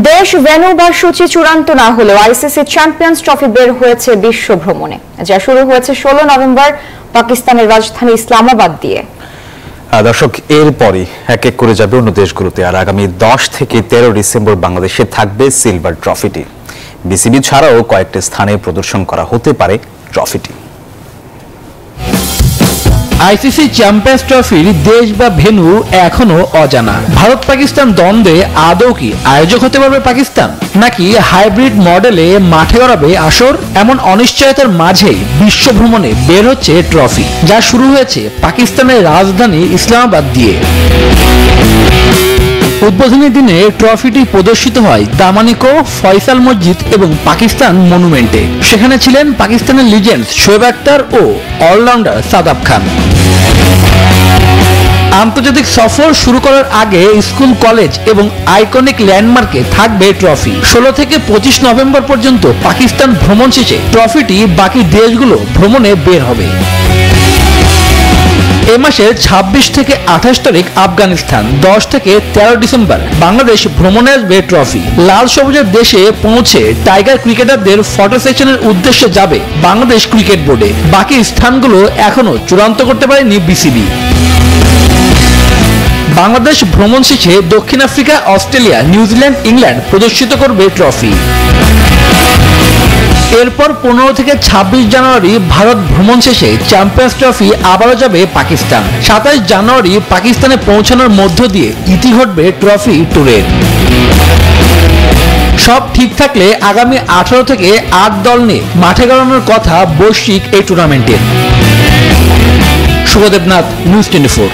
দেশ ভেন্যু বা সূচি চূড়ান্ত না হলেও আইসিসি চ্যাম্পিয়ন্স ট্রফি বের হয়েছে বিশ্ব ভ্রমণে, যা শুরু হয়েছে 16 নভেম্বর পাকিস্তানের রাজধানী ইসলামাবাদ দিয়ে। দর্শক, এরপরই এক এক করে যাবে অন্য দেশগুলোতে, আর আগামী 10 থেকে 13 ডিসেম্বর বাংলাদেশে থাকবে সিলভার ট্রফিটি। বিসিবি ছাড়াও কয়েকটি স্থানে প্রদর্শন করা হতে পারে ট্রফিটি। আইসিসি চ্যাম্পিয়ন্স ট্রফির দেশ বা ভেন্যু এখনো অজানা। ভারত পাকিস্তান দ্বন্দ্বে আদৌ কি আয়োজক হতে পারবে পাকিস্তান, নাকি হাইব্রিড মডেলে মাঠে গড়াবে আসর? এমন অনিশ্চয়তার মাঝেই বিশ্ব ভ্রমণে বের হচ্ছে ট্রফি, যা শুরু হয়েছে পাকিস্তানের রাজধানী ইসলামাবাদ দিয়ে। উদ্বোধনী দিনে ট্রফিটি প্রদর্শিত হয় দামানিকো, ফয়সাল মসজিদ এবং পাকিস্তান মনুমেন্টে। সেখানে ছিলেন পাকিস্তানের লিজেন্ডস শোয়েব আখতার ও অলরাউন্ডার সাদাব খান। আন্তর্জাতিক সফর শুরু করার আগে স্কুল, কলেজ এবং আইকনিক ল্যান্ডমার্কে থাকবে ট্রফি। 16 থেকে 25 নভেম্বর পর্যন্ত পাকিস্তান ভ্রমণ শেষে ট্রফিটি বাকি দেশগুলো ভ্রমণে বের হবে। এ মাসের 26 থেকে 28 তারিখ আফগানিস্তান, 10 থেকে 13 ডিসেম্বর বাংলাদেশ ভ্রমণে আসবে ট্রফি। লাল সবুজের দেশে পৌঁছে টাইগার ক্রিকেটারদের ফটো সেশনের উদ্দেশ্যে যাবে বাংলাদেশ ক্রিকেট বোর্ডে। বাকি স্থানগুলো এখনো চূড়ান্ত করতে পারেনি বিসিবি। বাংলাদেশ ভ্রমণ শেষে দক্ষিণ আফ্রিকা, অস্ট্রেলিয়া, নিউজিল্যান্ড, ইংল্যান্ড প্রদর্শিত করবে ট্রফি। এরপর 15 থেকে 26 জানুয়ারি ভারত ভ্রমণ শেষে চ্যাম্পিয়ন্স ট্রফি আবারও যাবে পাকিস্তান। 27 জানুয়ারি পাকিস্তানে পৌঁছানোর মধ্য দিয়ে ইতি ঘটবে ট্রফি ট্যুরের। সব ঠিক থাকলে আগামী 18 থেকে 8 দল নিয়ে মাঠে গড়ানোর কথা বৈশ্বিক এই টুর্নামেন্টের। শুভদেবনাথ, নিউজ 24।